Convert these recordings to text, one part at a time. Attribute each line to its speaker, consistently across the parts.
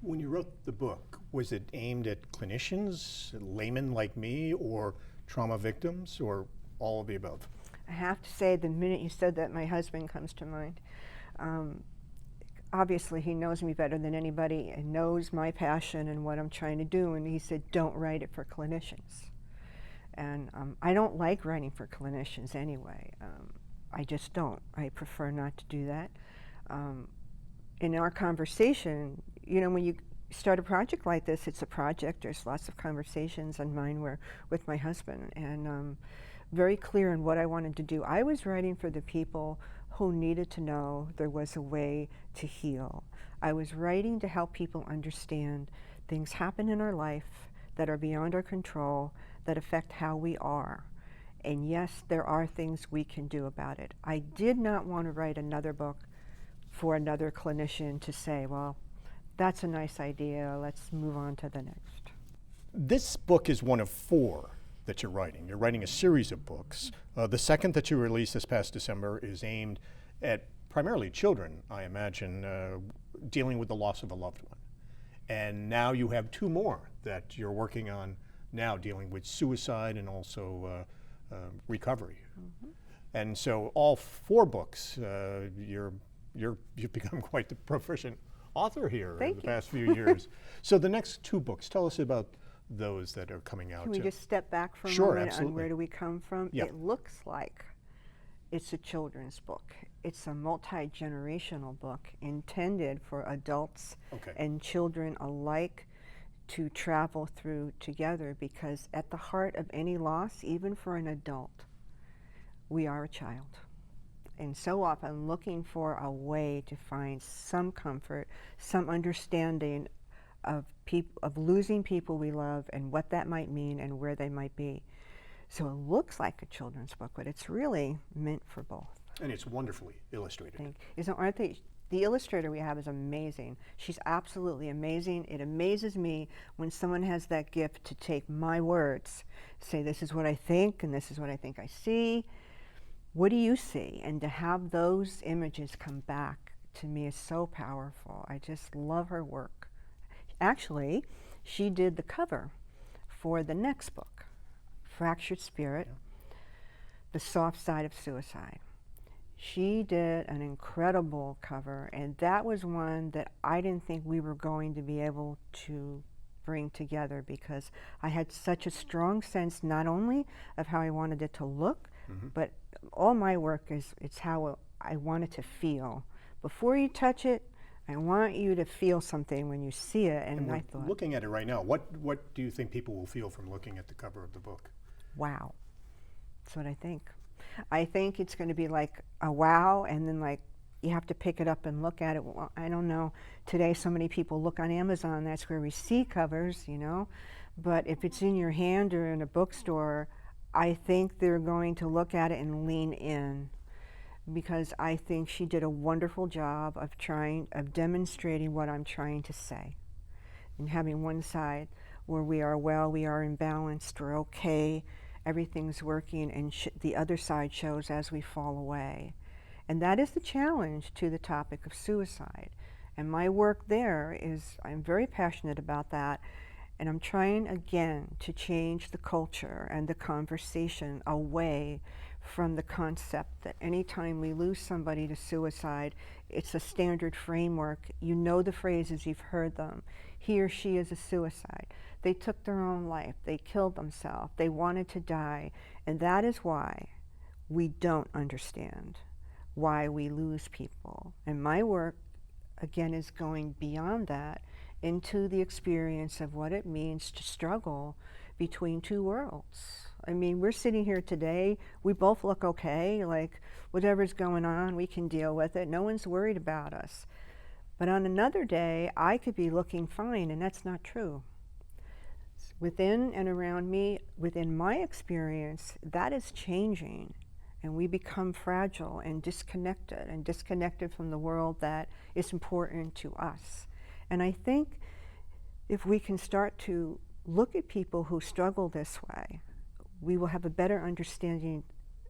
Speaker 1: When you wrote the book, was it aimed at clinicians, laymen like me, or trauma victims, or all of the above?
Speaker 2: I have to say, the minute you said that, my husband comes to mind. Obviously, he knows me better than anybody and knows my passion and what I'm trying to do, and he said, don't write it for clinicians. And I don't like writing for clinicians anyway. I just don't. I prefer not to do that. In our conversation, you know, when you start a project like this, it's a project. There's lots of conversations, and mine were with my husband, and very clear in what I wanted to do. I was writing for the people who needed to know there was a way to heal. I was writing to help people understand things happen in our life that are beyond our control, that affect how we are. And yes, there are things we can do about it. I did not want to write another book for another clinician to say, well, that's a nice idea, let's move on to the next.
Speaker 1: This book is one of 4 that you're writing. You're writing a series of books. The second that you released this past December is aimed at primarily children, I imagine, dealing with the loss of a loved one. And now you have 2 more that you're working on now, dealing with suicide and also recovery. Mm-hmm. And so all 4 books, you've become quite the proficient author here in the past few years. So the next 2 books, tell us about those that are coming out.
Speaker 2: Can we just step back for a
Speaker 1: Sure,
Speaker 2: moment
Speaker 1: absolutely.
Speaker 2: on where do we come from?
Speaker 1: Yeah.
Speaker 2: It looks like it's a children's book. It's a multi-generational book intended for adults and children alike to travel through together, because at the heart of any loss, even for an adult, we are a child. And so often looking for a way to find some comfort, some understanding of losing people we love and what that might mean and where they might be. So it looks like a children's book, but it's really meant for both.
Speaker 1: And it's wonderfully illustrated.
Speaker 2: Aren't they? The illustrator we have is amazing. She's absolutely amazing. It amazes me when someone has that gift to take my words, say this is what I think and this is what I think I see. What do you see? And to have those images come back to me is so powerful. I just love her work. Actually, she did the cover for the next book, Fractured Spirit, The Soft Side of Suicide. She did an incredible cover, and that was one that I didn't think we were going to be able to bring together, because I had such a strong sense not only of how I wanted it to look, but all my work it's how I want it to feel. Before you touch it, I want you to feel something when you see it. And I thought,
Speaker 1: looking at it right now, what do you think people will feel from looking at the cover of the book?
Speaker 2: Wow. That's what I think. I think it's going to be like a wow, and then like you have to pick it up and look at it. Well, I don't know. Today so many people look on Amazon, that's where we see covers, you know. But if it's in your hand or in a bookstore, I think they're going to look at it and lean in, because I think she did a wonderful job of demonstrating what I'm trying to say. And having one side where we are well, we are imbalanced, we're okay, everything's working, and the other side shows as we fall away. And that is the challenge to the topic of suicide. And my work there is, I'm very passionate about that, and I'm trying again to change the culture and the conversation away from the concept that anytime we lose somebody to suicide, it's a standard framework. You know the phrases, you've heard them. He or she is a suicide. They took their own life. They killed themselves. They wanted to die. And that is why we don't understand why we lose people. And my work, again, is going beyond that into the experience of what it means to struggle between 2 worlds. I mean, we're sitting here today, we both look okay, like whatever's going on, we can deal with it. No one's worried about us. But on another day, I could be looking fine, and that's not true. Within and around me, within my experience, that is changing, and we become fragile and disconnected from the world that is important to us. And I think if we can start to look at people who struggle this way, we will have a better understanding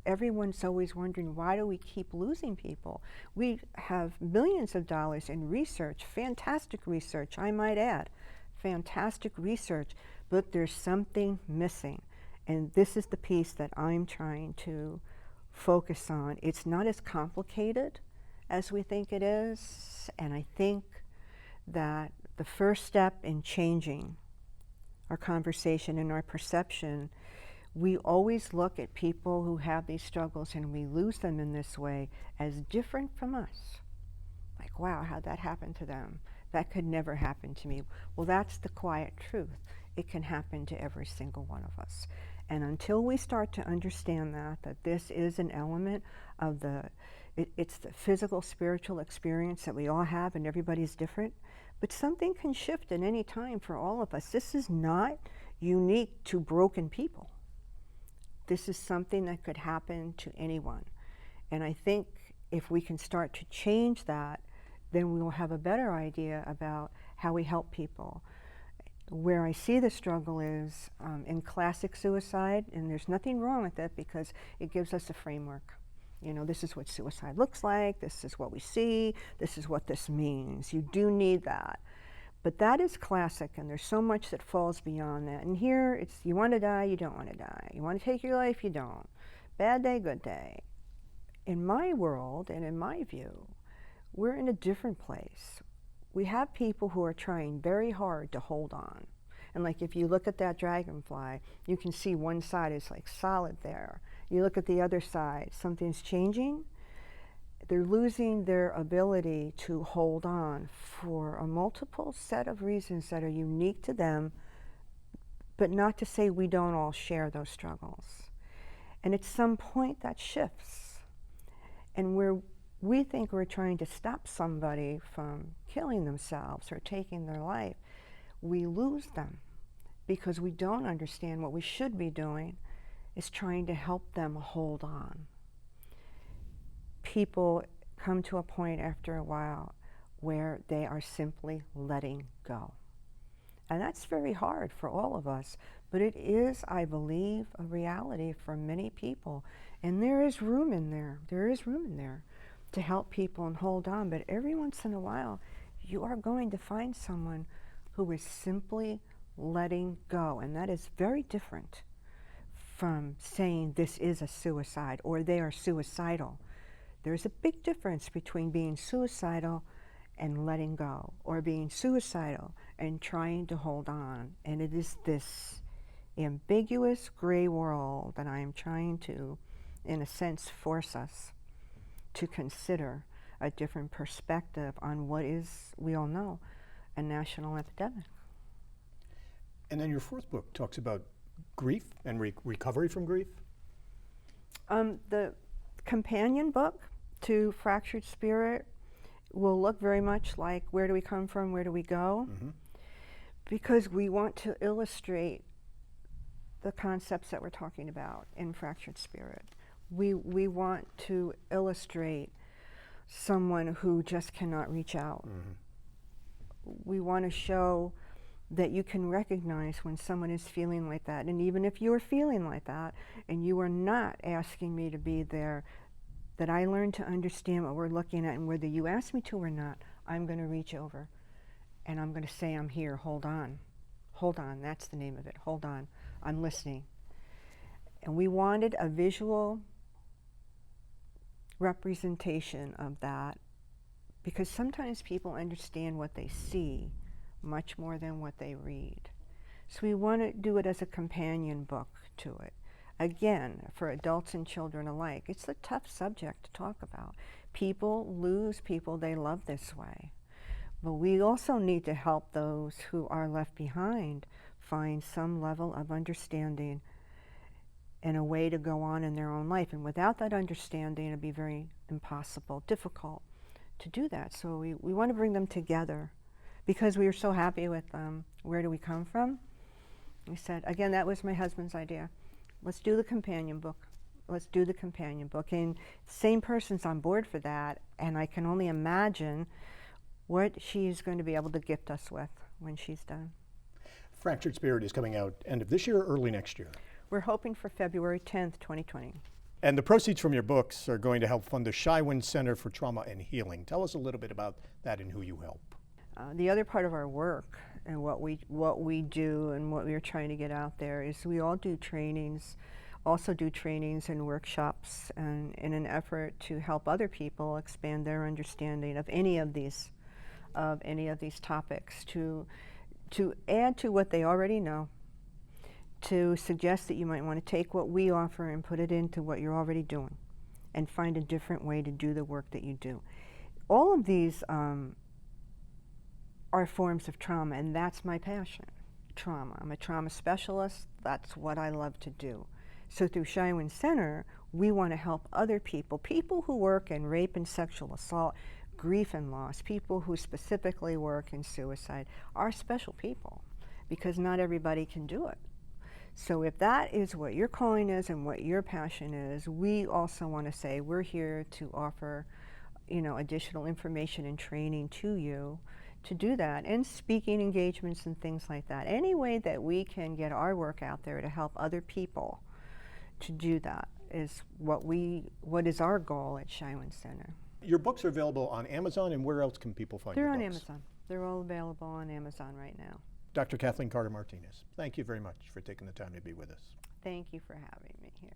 Speaker 2: everyone's always wondering, why do we keep losing people? We have millions of dollars in research, fantastic research, I might add, fantastic research, but there's something missing. And this is the piece that I'm trying to focus on. It's not as complicated as we think it is, and I think that the first step in changing our conversation and our perception, we always look at people who have these struggles and we lose them in this way as different from us. Like, wow, how'd that happen to them? That could never happen to me. Well, that's the quiet truth. It can happen to every single one of us. And until we start to understand that this is an element of it's the physical, spiritual experience that we all have, and everybody's different, but something can shift at any time for all of us. This is not unique to broken people. This is something that could happen to anyone. And I think if we can start to change that, then we will have a better idea about how we help people. Where I see the struggle is in classic suicide, and there's nothing wrong with it because it gives us a framework. You know, this is what suicide looks like, this is what we see, this is what this means. You do need that. But that is classic, and there's so much that falls beyond that. And here, it's you want to die, you don't want to die. You want to take your life, you don't. Bad day, good day. In my world, and in my view, we're in a different place. We have people who are trying very hard to hold on. And like if you look at that dragonfly, you can see one side is like solid there. You look at the other side, something's changing. They're losing their ability to hold on for a multiple set of reasons that are unique to them, but not to say we don't all share those struggles. And at some point that shifts. And where we think we're trying to stop somebody from killing themselves or taking their life, we lose them because we don't understand what we should be doing is trying to help them hold on. People come to a point after a while where they are simply letting go. And that's very hard for all of us, but it is, I believe, a reality for many people. And there is room in there. There is room in there to help people and hold on. But every once in a while, you are going to find someone who is simply letting go. And that is very different from saying this is a suicide or they are suicidal. There's a big difference between being suicidal and letting go, or being suicidal and trying to hold on. And it is this ambiguous gray world that I am trying to, in a sense, force us to consider a different perspective on what is, we all know, a national epidemic.
Speaker 1: And then your fourth book talks about grief and recovery from grief?
Speaker 2: The companion book to Fractured Spirit will look very much like Where Do We Come From, Where Do We Go? Mm-hmm. Because we want to illustrate the concepts that we're talking about in Fractured Spirit. We want to illustrate someone who just cannot reach out. Mm-hmm. We want to show that you can recognize when someone is feeling like that. And even if you're feeling like that and you are not asking me to be there, that I learn to understand what we're looking at, and whether you ask me to or not, I'm going to reach over and I'm going to say, I'm here, hold on. Hold on, that's the name of it, hold on, I'm listening. And we wanted a visual representation of that, because sometimes people understand what they see much more than what they read. So we want to do it as a companion book to it. Again, for adults and children alike, it's a tough subject to talk about. People lose people they love this way. But we also need to help those who are left behind find some level of understanding and a way to go on in their own life. And without that understanding, it'd be very impossible, difficult to do that. So we want to bring them together. Because we were so happy with Where Do We Come From? We said, again, that was my husband's idea. Let's do the companion book. Let's do the companion book. And same person's on board for that, and I can only imagine what she's going to be able to gift us with when she's done.
Speaker 1: Fractured Spirit is coming out end of this year or early next year?
Speaker 2: We're hoping for February 10th, 2020.
Speaker 1: And the proceeds from your books are going to help fund the Shywin Center for Trauma and Healing. Tell us a little bit about that and who you help.
Speaker 2: The other part of our work and what we do and what we're trying to get out there is we all do trainings, also do trainings and workshops, and in an effort to help other people expand their understanding of any of these topics, to add to what they already know, to suggest that you might want to take what we offer and put it into what you're already doing and find a different way to do the work that you do. All of these are forms of trauma, and that's my passion, trauma. I'm a trauma specialist. That's what I love to do. So through Shywin Center, we want to help other people who work in rape and sexual assault, grief and loss, people who specifically work in suicide, are special people because not everybody can do it. So if that is what your calling is and what your passion is, we also want to say we're here to offer, additional information and training to you to do that, and speaking engagements and things like that. Any way that we can get our work out there to help other people to do that is what is our goal at Shywin Center.
Speaker 1: Your books are available on Amazon, and where else can people find
Speaker 2: They're
Speaker 1: your
Speaker 2: on
Speaker 1: books?
Speaker 2: Amazon. They're all available on Amazon right now.
Speaker 1: Dr. Kathleen Carter-Martinez, thank you very much for taking the time to be with us.
Speaker 2: Thank you for having me here.